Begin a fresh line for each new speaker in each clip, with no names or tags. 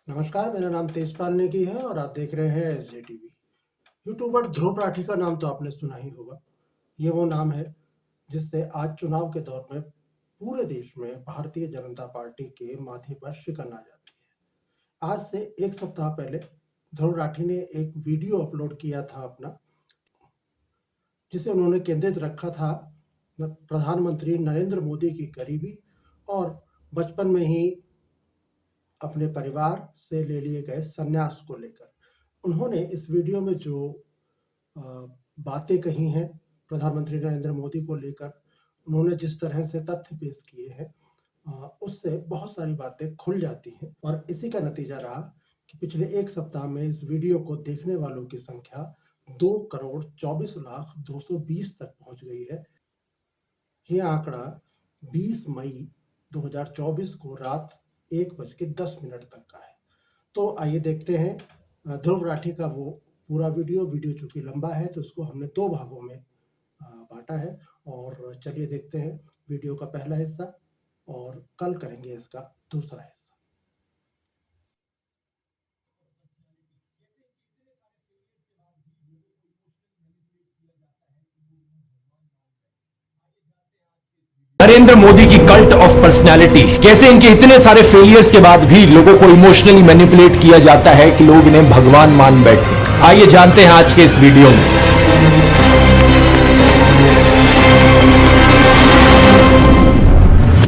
नमस्कार, मेरा नाम तेजपाल नेगी है और आप देख रहे हैं SJ TV. YouTuber Dhruv Rathee का नाम तो आपने सुना ही होगा। ये वो नाम है जिससे आज चुनाव के दौर में पूरे देश में भारतीय जनता पार्टी के माथे पर शिकन आ जाती है। आज से एक सप्ताह पहले ध्रुव राठी ने एक वीडियो अपलोड किया था अपना, जिसे उन्होंने केंद्रित रखा था प्रधानमंत्री नरेंद्र मोदी की करीबी और बचपन में ही अपने परिवार से ले लिए गए संन्यास को लेकर। उन्होंने इस वीडियो में जो बातें कही हैं प्रधानमंत्री नरेंद्र मोदी को लेकर, उन्होंने जिस तरह से तथ्य पेश किए हैं, उससे बहुत सारी बातें खुल जाती हैं और इसी का नतीजा रहा कि पिछले एक सप्ताह में इस वीडियो को देखने वालों की संख्या 2,24,220 तक पहुंच गई है। ये आंकड़ा 20 मई 2024 को रात 1:10 तक का है। तो आइए देखते हैं ध्रुव राठी का वो पूरा वीडियो चूंकि लंबा है तो उसको हमने 2 भागों में बांटा है और चलिए देखते हैं वीडियो का पहला हिस्सा और कल करेंगे इसका दूसरा हिस्सा।
नरेंद्र मोदी की कल्ट ऑफ पर्सनालिटी, कैसे इनके इतने सारे फेलियर्स के बाद भी लोगों को इमोशनली मैनिपुलेट किया जाता है कि लोग इन्हें भगवान मान बैठे। आइए जानते हैं आज के इस वीडियो में।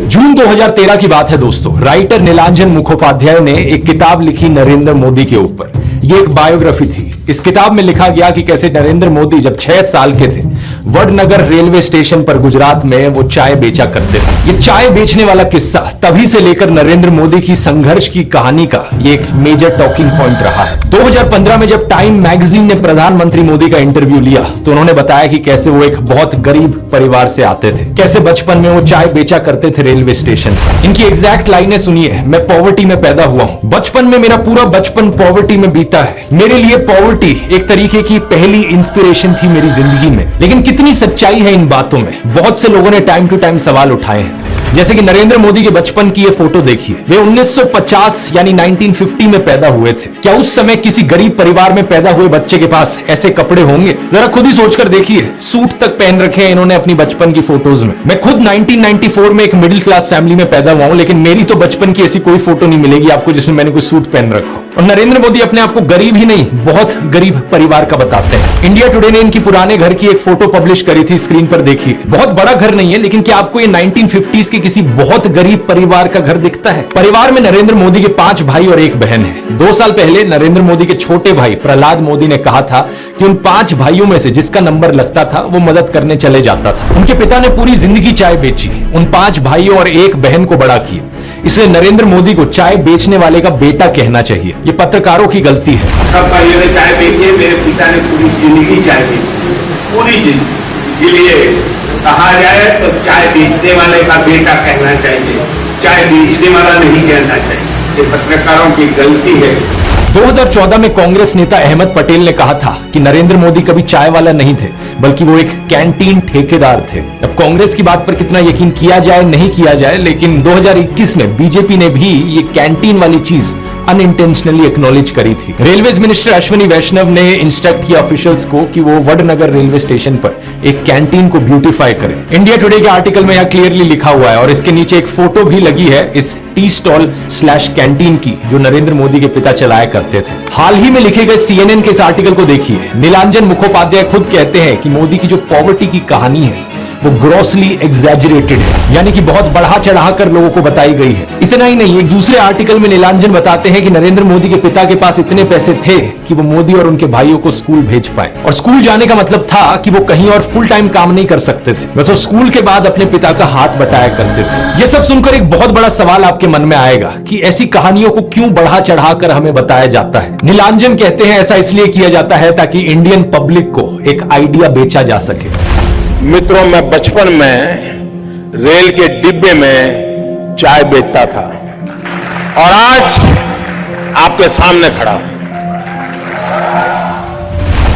जून 2013 की बात है दोस्तों। राइटर नीलांजन मुखोपाध्याय ने एक किताब लिखी नरेंद्र मोदी के ऊपर। ये एक बायोग्राफी थी। इस किताब में लिखा गया कि कैसे नरेंद्र मोदी जब 6 साल के थे, वडनगर रेलवे स्टेशन पर गुजरात में वो चाय बेचा करते थे। ये चाय बेचने वाला किस्सा तभी से लेकर नरेंद्र मोदी की संघर्ष की कहानी का ये एक मेजर टॉकिंग पॉइंट रहा है। 2015 में जब टाइम मैगजीन ने प्रधानमंत्री मोदी का इंटरव्यू लिया तो उन्होंने बताया कि कैसे वो एक बहुत गरीब परिवार से आते थे, कैसे बचपन में वो चाय बेचा करते थे रेलवे स्टेशन पर। इनकी एग्जैक्ट लाइनें सुनिए। मैं पॉवर्टी में पैदा हुआ हूं, बचपन में मेरा पूरा बचपन पॉवर्टी में बीता है। मेरे लिए पॉवर्टी एक तरीके की पहली इंस्पिरेशन थी मेरी जिंदगी में। लेकिन कितनी सच्चाई है इन बातों में, बहुत से लोगों ने टाइम टू टाइम सवाल उठाए हैं। जैसे कि नरेंद्र मोदी के बचपन की ये फोटो देखिए। वे 1950 यानी 1950 में पैदा हुए थे। क्या उस समय किसी गरीब परिवार में पैदा हुए बच्चे के पास ऐसे कपड़े होंगे? जरा खुद ही सोचकर देखिए। सूट तक पहन रखे हैं इन्होंने अपनी बचपन की फोटोज में। मैं खुद 1994 में एक मिडिल क्लास फैमिली में पैदा हुआ हूं, लेकिन मेरी तो बचपन की ऐसी कोई फोटो नहीं मिलेगी आपको जिसमें मैंने कोई सूट पहन रखा। और नरेंद्र मोदी अपने आप को गरीब ही नहीं, बहुत गरीब परिवार का बताते हैं। इंडिया टुडे ने इनकी पुराने घर की एक फोटो पब्लिश करी थी, स्क्रीन पर देखिए। बहुत बड़ा घर नहीं है, लेकिन क्या आपको ये 1950s के किसी बहुत गरीब परिवार का घर दिखता है? परिवार में नरेंद्र मोदी के 5 भाई और 1 बहन है। 2 साल पहले नरेंद्र मोदी के छोटे भाई प्रहलाद मोदी ने कहा था कि उन 5 भाइयों में से जिसका नंबर लगता था वो मदद करने चले जाता था। उनके पिता ने पूरी जिंदगी चाय बेची, उन 5 भाइयों और 1 बहन को बड़ा किया। इसलिए नरेंद्र मोदी को चाय बेचने वाले का बेटा कहना चाहिए। ये पत्रकारों की गलती है।
सब भाइयों ने चाय बेची है, मेरे पिता ने पूरी जिंदगी चाय बेची, पूरी जिंदगी। इसीलिए कहा जाए तो चाय बेचने वाले का बेटा कहना चाहिए, चाय बेचने वाला नहीं कहना चाहिए। ये पत्रकारों की गलती है।
2014 में कांग्रेस नेता अहमद पटेल ने कहा था कि नरेंद्र मोदी कभी चाय वाला नहीं थे, बल्कि वो एक कैंटीन ठेकेदार थे। अब कांग्रेस की बात पर कितना यकीन किया जाए नहीं किया जाए, लेकिन 2021 में बीजेपी ने भी ये कैंटीन वाली चीज अनइंटेंशनली एक्नॉलेज करी थी। रेलवेज मिनिस्टर अश्विनी वैष्णव ने इंस्ट्रक्ट किया ऑफिशियल्स को कि वो वडनगर रेलवे स्टेशन पर एक कैंटीन को ब्यूटीफाई करें। इंडिया टुडे के आर्टिकल में यह क्लियरली लिखा हुआ है और इसके नीचे एक फोटो भी लगी है इस टी स्टॉल / कैंटीन की जो नरेंद्र मोदी के पिता चलाया करते थे। हाल ही में लिखे गए CNN के इस आर्टिकल को देखिए। नीलांजन मुखोपाध्याय खुद कहते हैं कि मोदी की जो पॉवर्टी की कहानी है वो ग्रॉसली एग्जैजरेटेड है, यानी कि बहुत बढ़ा चढ़ाकर लोगों को बताई गई है। इतना ही नहीं, एक दूसरे आर्टिकल में नीलांजन बताते हैं कि नरेंद्र मोदी के पिता के पास इतने पैसे थे कि वो मोदी और उनके भाइयों को स्कूल भेज पाए। और स्कूल जाने का मतलब था कि वो कहीं और फुल टाइम काम नहीं कर सकते थे, बस वो स्कूल के बाद अपने पिता का हाथ बटाया करते थे। ये सब सुनकर एक बहुत बड़ा सवाल आपके मन में आएगा कि ऐसी कहानियों को क्यों बढ़ा चढ़ाकर हमें बताया जाता है। नीलांजन कहते हैं ऐसा इसलिए किया जाता है ताकि इंडियन पब्लिक को एक आइडिया बेचा जा सके।
मित्रों, मैं बचपन में रेल के डिब्बे में चाय बेचता था और आज आपके सामने खड़ा हूं।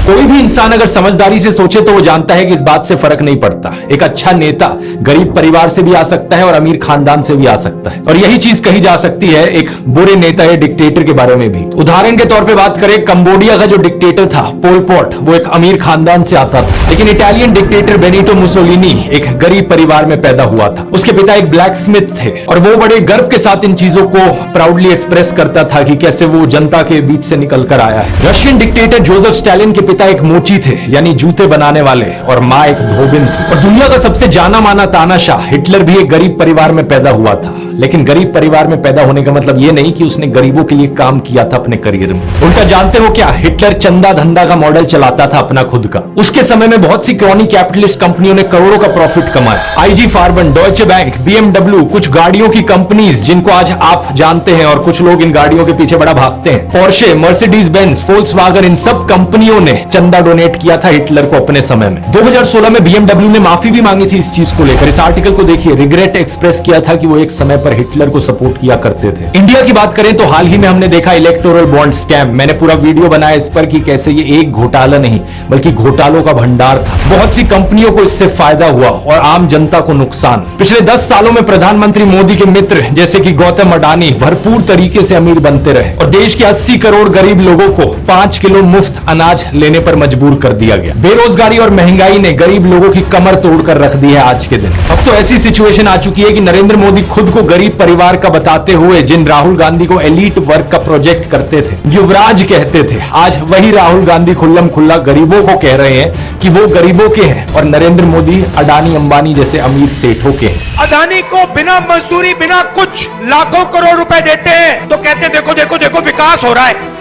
कोई भी इंसान अगर समझदारी से सोचे तो वो जानता है कि इस बात से फर्क नहीं पड़ता। एक अच्छा नेता गरीब परिवार से भी आ सकता है और अमीर खानदान से भी आ सकता है, और यही चीज कही जा सकती है एक बुरे नेता या डिक्टेटर के बारे में भी। उदाहरण के तौर पे बात करें, कंबोडिया का जो डिक्टेटर था पोल पॉट, वो एक अमीर खानदान से आता था, लेकिन इटालियन डिक्टेटर बेनिटो मुसोलिनी एक गरीब परिवार में पैदा हुआ था। उसके पिता एक ब्लैक स्मिथ थे और वो बड़े गर्व के साथ इन चीजों को प्राउडली एक्सप्रेस करता था कि कैसे वो जनता के बीच से निकल कर आया है। रशियन डिक्टेटर जोसेफ स्टालिन के पिता एक मोची थे, यानी जूते बनाने वाले, और माँ एक धोबिन थी। और दुनिया का सबसे जाना माना तानाशाह हिटलर भी एक गरीब परिवार में पैदा हुआ था, लेकिन गरीब परिवार में पैदा होने का मतलब ये नहीं कि उसने गरीबों के लिए काम किया था अपने करियर में। उल्टा जानते हो क्या, हिटलर चंदा धंधा का मॉडल चलाता था अपना खुद का। उसके समय में बहुत सी क्रॉनी कैपिटलिस्ट कंपनियों ने करोड़ों का प्रॉफिट कमाया। आईजी फार्बन, डॉयचे बैंक, बीएमडब्ल्यू, कुछ गाड़ियों की कंपनीज जिनको आज आप जानते हैं और कुछ लोग इन गाड़ियों के पीछे बड़ा भागते हैं, पोर्शे, मर्सिडीज बेंज, फोल्क्सवैगन, इन सब कंपनियों ने चंदा डोनेट किया था हिटलर को अपने समय में। 2016 में बीएमडब्ल्यू ने माफी भी मांगी थी इस चीज को लेकर। इस आर्टिकल को देखिए, रिग्रेट एक्सप्रेस किया था कि वो एक समय पर हिटलर को सपोर्ट किया करते थे। इंडिया की बात करें तो हाल ही में हमने देखा इलेक्टोरल बॉन्ड स्कैम। मैंने पूरा वीडियो बनाया इस पर कि कैसे ये एक घोटाला नहीं बल्कि घोटालों का भंडार था। बहुत सी कंपनियों को इससे फायदा हुआ और आम जनता को नुकसान। पिछले 10 सालों में प्रधानमंत्री मोदी के मित्र जैसे कि गौतम अडानी भरपूर तरीके से अमीर बनते रहे और देश के 80 करोड़ गरीब लोगों को 5 किलो मुफ्त अनाज लेने पर मजबूर कर दिया गया। बेरोजगारी और महंगाई ने गरीब लोगों की कमर तोड़कर रख दी है आज के दिन। अब तो ऐसी सिचुएशन आ चुकी है कि नरेंद्र मोदी खुद को गरीब परिवार का बताते हुए जिन राहुल गांधी को एलीट वर्ग का प्रोजेक्ट करते थे, युवराज कहते थे, आज वही राहुल गांधी खुल्लम खुल्ला गरीबों को कह रहे हैं कि वो गरीबों के हैं और नरेंद्र मोदी अडानी अंबानी जैसे अमीर सेठों के हैं।
अडानी को बिना मजदूरी बिना कुछ लाखों करोड़ रुपए देते हैं तो कहते हैं देखो देखो देखो विकास हो रहा है।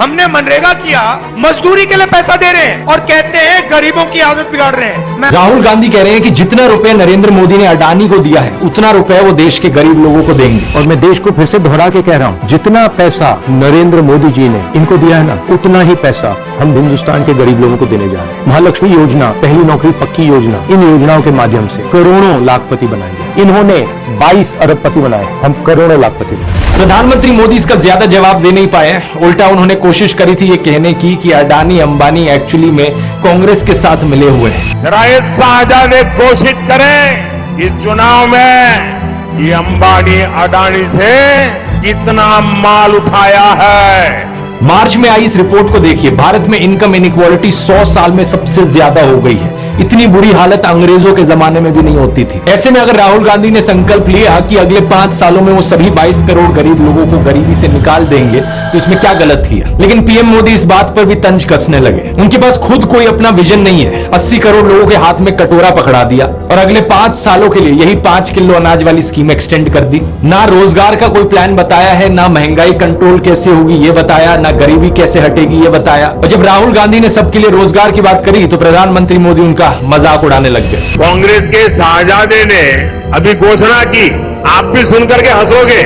हमने मनरेगा किया, मजदूरी के लिए पैसा दे रहे हैं और कहते हैं गरीबों की आदत बिगाड़ रहे हैं।
राहुल गांधी कह रहे हैं कि जितना रुपए नरेंद्र मोदी ने अडानी को दिया है उतना रुपए वो देश के गरीब लोगों को देंगे।
और मैं देश को फिर से दोहरा के कह रहा हूं, जितना पैसा नरेंद्र मोदी जी ने इनको दिया है ना, उतना ही पैसा हम हिंदुस्तान के गरीब लोगों को देने जा रहे हैं। महालक्ष्मी योजना, पहली नौकरी पक्की योजना, इन योजनाओं के माध्यम से करोड़ों लाखपति बनाएंगे। इन्होंने 22 अरबपति बनाए, हम करोड़ों लाखपति बनाए।
प्रधानमंत्री मोदी इसका ज्यादा जवाब दे नहीं पाए। उल्टा उन्होंने कोशिश करी थी ये कहने की कि अडानी अंबानी एक्चुअली में कांग्रेस के साथ मिले हुए हैं।
जरा ये शाहजादे कोशिश करें इस चुनाव में ये अंबानी अडानी से कितना माल उठाया है।
मार्च में आई इस रिपोर्ट को देखिए, भारत में इनकम इनइक्वालिटी 100 साल में सबसे ज्यादा हो गई है। इतनी बुरी हालत अंग्रेजों के जमाने में भी नहीं होती थी। ऐसे में अगर राहुल गांधी ने संकल्प लिया कि अगले 5 सालों में वो सभी 22 करोड़ गरीब लोगों को गरीबी से निकाल देंगे तो इसमें क्या गलत किया। लेकिन पीएम मोदी इस बात पर भी तंज कसने लगे। उनके पास खुद कोई अपना विजन नहीं है। 80 करोड़ लोगों के हाथ में कटोरा पकड़ा दिया और अगले 5 सालों के लिए यही 5 किलो अनाज वाली स्कीम एक्सटेंड कर दी। ना रोजगार का कोई प्लान बताया है, ना महंगाई कंट्रोल कैसे होगी ये बताया, ना गरीबी कैसे हटेगी ये बताया। और जब राहुल गांधी ने सबके लिए रोजगार की बात करी तो प्रधानमंत्री मोदी उनका मजाक उड़ाने लग गए।
कांग्रेस के शाहजादे ने अभी घोषणा की, आप भी सुनकर के हंसोगे।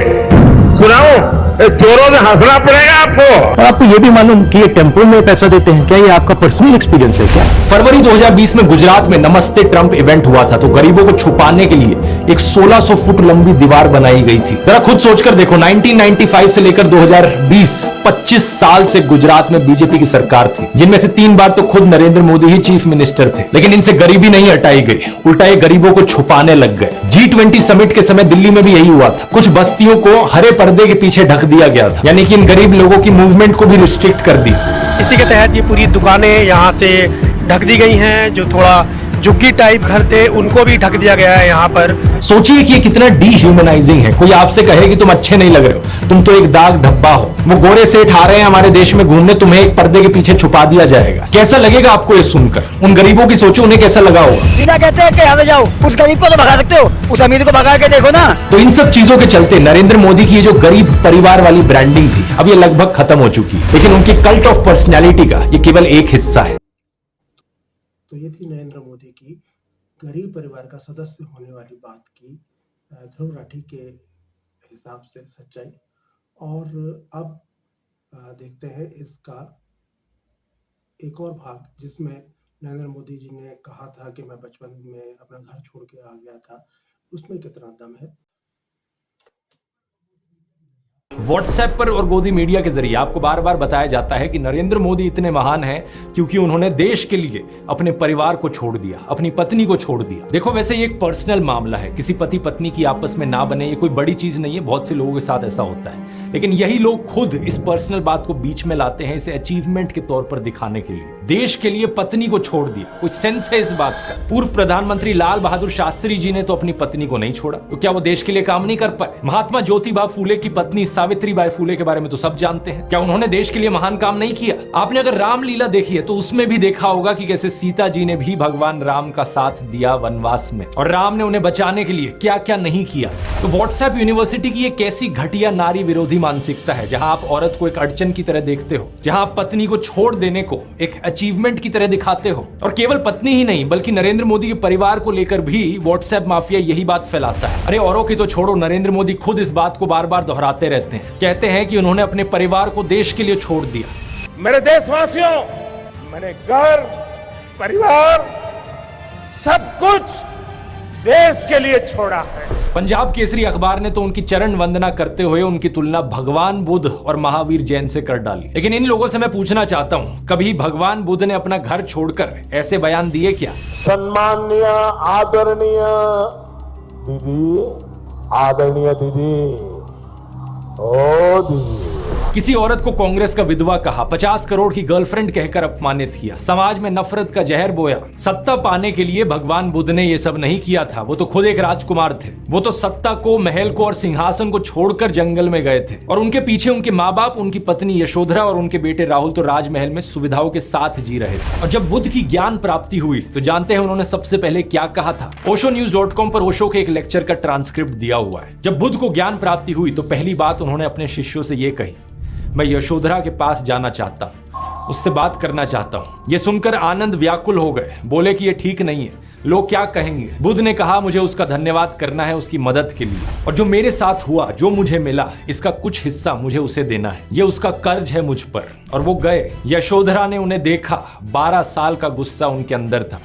सुनाओ, चोरों से हंसना पड़ेगा आपको।
और आपको ये भी मालूम कि ये टेम्पो में पैसा देते हैं, क्या ये आपका पर्सनल एक्सपीरियंस है क्या?
फरवरी 2020 में गुजरात में नमस्ते ट्रंप इवेंट हुआ था तो गरीबों को छुपाने के लिए एक 1600 फुट लंबी दीवार बनाई गई थी। जरा खुद सोचकर देखो, 1995 से लेकर 2020 25 साल से गुजरात में बीजेपी की सरकार थी, जिनमें से 3 बार तो खुद नरेंद्र मोदी ही चीफ मिनिस्टर थे, लेकिन इनसे गरीबी नहीं हटाई गई, उल्टा ये गरीबों को छुपाने लग गए। G20 समिट के समय दिल्ली में भी यही हुआ था। कुछ बस्तियों को हरे पर्दे के पीछे ढक दिया गया था, यानी कि इन गरीब लोगों की मूवमेंट को भी रिस्ट्रिक्ट कर दिया।
इसी के तहत ये पूरी दुकानें यहाँ से ढक दी गई हैं। जो थोड़ा झुग्गी टाइप घर थे उनको भी ढक दिया गया है यहाँ पर।
सोचिए कि ये कितना डीह्यूमनाइजिंग है। कोई आपसे कहे कि तुम अच्छे नहीं लग रहे हो, तुम तो एक दाग धब्बा हो। वो गोरे सेठ आ रहे हैं हमारे देश में घूमने, तुम्हें एक पर्दे के पीछे छुपा दिया जाएगा। कैसा लगेगा आपको ये सुनकर? उन गरीबों की सोचो, उन्हें कैसा लगा होगा।
सीधा कहते हैं कि यहाँ से जाओ, उस गरीब को तो भगा सकते हो, उस अमीर को भगा के देखो ना।
तो इन सब चीजों के चलते नरेंद्र मोदी की ये जो गरीब परिवार वाली ब्रांडिंग थी अब ये लगभग खत्म हो चुकी है, लेकिन उनकी कल्ट ऑफ पर्सनैलिटी का ये केवल एक हिस्सा है।
तो ये थी नरेंद्र मोदी की गरीब परिवार का सदस्य होने वाली बात की ध्रुव राठी के हिसाब से सच्चाई। और अब देखते हैं इसका एक और भाग, जिसमें नरेंद्र मोदी जी ने कहा था कि मैं बचपन में अपना घर छोड़ के आ गया था, उसमें कितना दम है।
व्हाट्सएप पर और गोदी मीडिया के जरिए आपको बार बार बताया जाता है कि नरेंद्र मोदी इतने महान हैं क्योंकि उन्होंने देश के लिए अपने परिवार को छोड़ दिया, अपनी पत्नी को छोड़ दिया। देखो वैसे ये एक पर्सनल मामला है, किसी पति पत्नी की आपस में ना बने ये कोई बड़ी चीज नहीं है, बहुत से लोगों के साथ ऐसा होता है, लेकिन यही लोग खुद इस पर्सनल बात को बीच में लाते हैं इसे अचीवमेंट के तौर पर दिखाने के लिए। देश के लिए पत्नी को छोड़ दिया, कोई सेंस है इस बात का? पूर्व प्रधानमंत्री लाल बहादुर शास्त्री जी ने तो अपनी पत्नी को नहीं छोड़ा, तो क्या वो देश के लिए काम नहीं कर पाए? महात्मा ज्योतिबा फूले की पत्नी सावित्रीबाई फूले के बारे में तो सब जानते हैं, क्या उन्होंने देश के लिए महान काम नहीं किया? आपने अगर रामलीला देखी है तो उसमें भी देखा होगा कि कैसे सीता जी ने भी भगवान राम का साथ दिया वनवास में, और राम ने उन्हें बचाने के लिए क्या क्या नहीं किया। तो व्हाट्सएप यूनिवर्सिटी की एक ऐसी घटिया नारी विरोधी मानसिकता है जहां आप औरत को एक अड़चन की तरह देखते हो, जहां आप पत्नी को छोड़ देने को एक अचीवमेंट की तरह दिखाते हो, और केवल पत्नी ही नहीं बल्कि नरेंद्र मोदी के परिवार को लेकर भी व्हाट्सएप माफिया यही बात फैलाता है। अरे औरों की तो छोड़ो, नरेंद्र मोदी खुद इस बात को बार बार दोहराते रहते हैं, कहते हैं कि उन्होंने अपने परिवार को देश के लिए छोड़ दिया।
मेरे देशवासियों, मैंने घर, परिवार, सब कुछ देश के लिए छोड़ा है।
पंजाब केसरी अखबार ने तो उनकी चरण वंदना करते हुए उनकी तुलना भगवान बुद्ध और महावीर जैन से कर डाली। लेकिन इन लोगों से मैं पूछना चाहता हूं, कभी भगवान बुद्ध ने अपना घर छोड़कर ऐसे बयान दिए क्या?
सम्माननीय आदरणीय दीदी, आदरणीय दीदी, ओ दीदी।
किसी औरत को कांग्रेस का विधवा कहा, 50 करोड़ की गर्लफ्रेंड कहकर अपमानित किया, समाज में नफरत का जहर बोया। सत्ता पाने के लिए भगवान बुद्ध ने ये सब नहीं किया था, वो तो खुद एक राजकुमार थे। वो तो सत्ता को, महल को और सिंहासन को छोड़कर जंगल में गए थे, और उनके पीछे उनके माँ बाप, उनकी पत्नी यशोधरा और उनके बेटे राहुल तो राजमहल में सुविधाओं के साथ जी रहे थे। और जब बुद्ध की ज्ञान प्राप्ति हुई तो जानते हैं उन्होंने सबसे पहले क्या कहा था? oshonews.com पर ओशो के एक लेक्चर का ट्रांसक्रिप्ट दिया हुआ है। जब बुद्ध को ज्ञान प्राप्ति हुई तो पहली बात उन्होंने अपने शिष्यों से ये कही, मैं यशोधरा के पास जाना चाहता हूं, उससे बात करना चाहता हूं। यह सुनकर आनंद व्याकुल हो गए, बोले कि यह ठीक नहीं है, लोग क्या कहेंगे? बुद्ध ने कहा, मुझे उसका धन्यवाद करना है उसकी मदद के लिए, और जो मेरे साथ हुआ, जो मुझे मिला, इसका कुछ हिस्सा मुझे उसे देना है, ये उसका कर्ज है मुझ पर। और वो गए। यशोधरा ने उन्हें देखा, 12 साल का गुस्सा उनके अंदर था।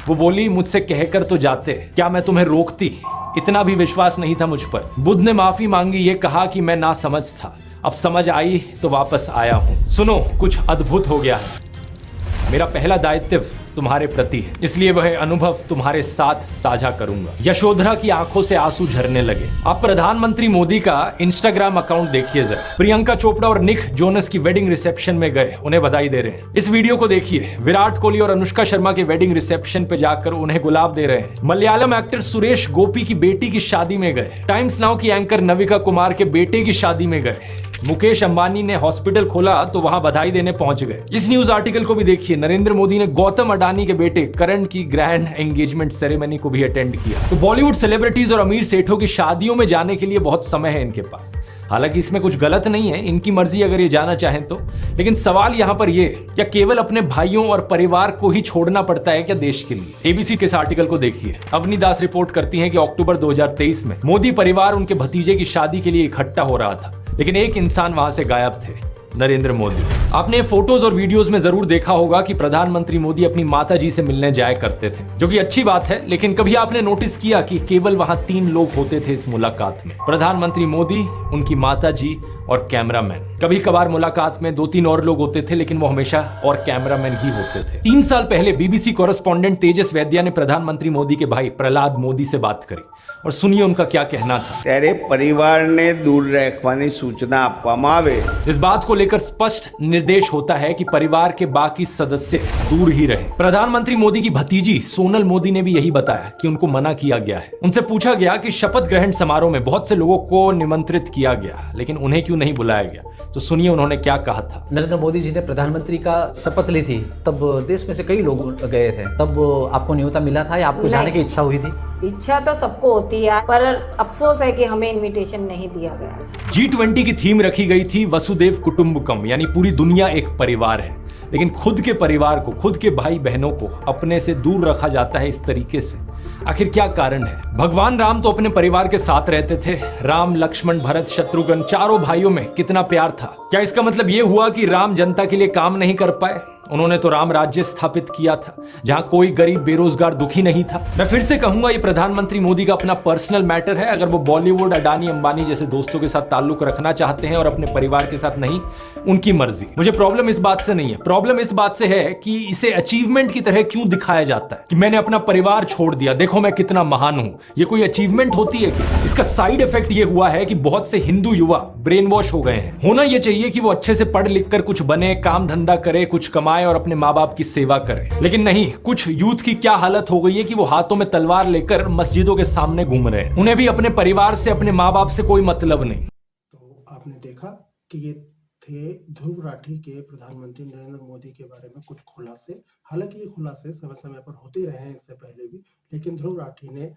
वो बोली, मुझसे कहकर तो जाते, क्या मैं तुम्हें रोकती? इतना भी विश्वास नहीं था मुझ पर। बुद्ध ने माफी मांगी, ये कहा कि मैं ना समझ था, अब समझ आई तो वापस आया हूं। सुनो, कुछ अद्भुत हो गया है। मेरा पहला दायित्व तुम्हारे प्रति है, इसलिए वह अनुभव तुम्हारे साथ साझा करूंगा। यशोधरा की आंखों से आंसू झरने लगे। आप प्रधानमंत्री मोदी का इंस्टाग्राम अकाउंट देखिए जरा। प्रियंका चोपड़ा और निक जोनस की वेडिंग रिसेप्शन में गए, उन्हें बधाई दे रहे हैं। इस वीडियो को देखिए, विराट कोहली और अनुष्का शर्मा के वेडिंग रिसेप्शन पे जाकर उन्हें गुलाब दे रहे हैं। मलयालम एक्टर सुरेश गोपी की बेटी की शादी में गए। टाइम्स नाउ की एंकर नविका कुमार के बेटे की शादी में गए। मुकेश अंबानी ने हॉस्पिटल खोला तो वहां बधाई देने पहुंच गए। इस न्यूज आर्टिकल को भी देखिए, नरेंद्र मोदी ने गौतम अडानी के बेटे करण की ग्रैंड एंगेजमेंट सेरेमनी को भी अटेंड किया। तो बॉलीवुड सेलिब्रिटीज और अमीर सेठों की शादियों में जाने के लिए बहुत समय है इनके पास। हालांकि इसमें कुछ गलत नहीं है, इनकी मर्जी अगर ये जाना चाहें तो। लेकिन सवाल यहाँ पर ये, क्या केवल अपने भाइयों और परिवार को ही छोड़ना पड़ता है क्या देश के लिए? एबीसी के इस आर्टिकल को देखिए। अवनी दास रिपोर्ट करती है कि अक्टूबर 2023 में मोदी परिवार उनके भतीजे की शादी के लिए इकट्ठा हो रहा था, लेकिन एक इंसान वहां से गायब थे, नरेंद्र मोदी। आपने फोटोज और वीडियोस में जरूर देखा होगा कि प्रधानमंत्री मोदी अपनी माता जी से मिलने जाया करते थे, जो कि अच्छी बात है। लेकिन कभी आपने नोटिस किया कि केवल वहां 3 लोग होते थे इस मुलाकात में? प्रधानमंत्री मोदी, उनकी माता जी और कैमरामैन। कभी कभार मुलाकात में 2-3 और लोग होते थे, लेकिन वो हमेशा और कैमरामैन ही होते थे। 3 साल पहले बीबीसी कॉरेस्पॉन्डेंट तेजस वैद्या ने प्रधानमंत्री मोदी के भाई प्रहलाद मोदी से बात करी, और सुनिए उनका क्या कहना था।
तेरे परिवार ने दूर रखवानी सूचना आपवामां आवे।
इस बात को लेकर स्पष्ट निर्देश होता है कि परिवार के बाकी सदस्य दूर ही रहे। प्रधानमंत्री मोदी की भतीजी सोनल मोदी ने भी यही बताया कि उनको मना किया गया है। उनसे पूछा गया कि शपथ ग्रहण समारोह में बहुत से लोगों को निमंत्रित किया गया, लेकिन उन्हें क्यों नहीं बुलाया गया? तो सुनिए उन्होंने क्या कहा था।
नरेंद्र मोदी जी ने प्रधानमंत्री का शपथ ली थी, तब देश में से कई लोग गए थे, तब आपको न्योता मिला था या आपको जाने की इच्छा हुई थी?
इच्छा तो सबको होती है, पर अफसोस है कि हमें इनविटेशन नहीं दिया गया।
G20 की थीम रखी गई थी वसुदेव कुटुंबकम, यानी पूरी दुनिया एक परिवार है। लेकिन खुद के परिवार को, खुद के भाई बहनों को अपने से दूर रखा जाता है इस तरीके से। आखिर क्या कारण है? भगवान राम तो अपने परिवार के साथ रहते थे। राम, लक्ष्मण, भरत, शत्रुघ्न, चारों भाइयों में कितना प्यार था। क्या इसका मतलब ये हुआ कि राम जनता के लिए काम नहीं कर पाए? उन्होंने तो राम राज्य स्थापित किया था, जहां कोई गरीब बेरोजगार दुखी नहीं था। मैं फिर से कहूंगा, ये प्रधानमंत्री मोदी का अपना पर्सनल मैटर है। अगर वो बॉलीवुड, अडानी, अंबानी जैसे दोस्तों के साथ ताल्लुक रखना चाहते हैं और अपने परिवार के साथ नहीं, उनकी मर्जी। मुझे प्रॉब्लम इस बात से नहीं है, प्रॉब्लम इस बात से है कि इसे अचीवमेंट की तरह क्यों दिखाया जाता है कि मैंने अपना परिवार छोड़ दिया, देखो मैं कितना महान हूं। ये कोई अचीवमेंट होती है क्या? इसका साइड इफेक्ट ये हुआ है कि बहुत से हिंदू युवा ब्रेन वॉश हो गए हैं। होना ये चाहिए कि वो अच्छे से पढ़ लिख कर कुछ बने, काम धंधा करे, कुछ कमाए और अपने माँ बाप की सेवा करे। लेकिन नहीं, कुछ यूथ की क्या हालत हो गई है कि वो हाथों में तलवार लेकर मस्जिदों के सामने घूम रहे हैं। उन्हें भी अपने परिवार से, अपने माँ बाप से कोई मतलब नहीं।
तो आपने देखा कि ये थे ध्रुव राठी के प्रधानमंत्री नरेंद्र मोदी के बारे में कुछ खुलासे। हालांकि ये खुलासे समय समय पर होते रहे हैं इससे पहले भी, लेकिन ध्रुव राठी ने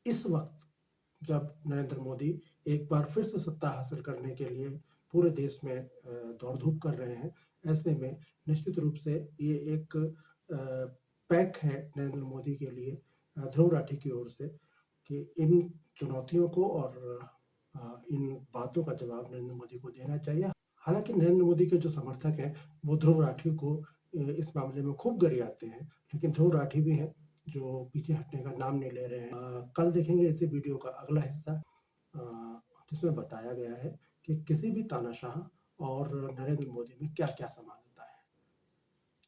इस वक्त जब नरेंद्र मोदी एक बार फिर से सत्ता हासिल करने के लिए पूरे देश में दौड़ धूप कर रहे हैं, ऐसे में निश्चित रूप से ये एक पैक है नरेंद्र मोदी के लिए ध्रुव राठी की ओर से कि इन चुनौतियों को और इन बातों का जवाब नरेंद्र मोदी को देना चाहिए। हालांकि नरेंद्र मोदी के जो समर्थक हैं वो ध्रुव राठी को इस मामले में खूब गरियाते हैं, लेकिन ध्रुव राठी भी हैं जो पीछे हटने का नाम नहीं ले रहे हैं। कल देखेंगे इसी वीडियो का अगला हिस्सा, जिसमें बताया गया है कि किसी भी तानाशाह और नरेंद्र मोदी में क्या क्या समानता है।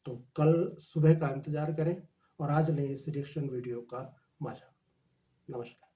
तो कल सुबह का इंतजार करें और आज लें इस रिएक्शन वीडियो का मजा। नमस्कार।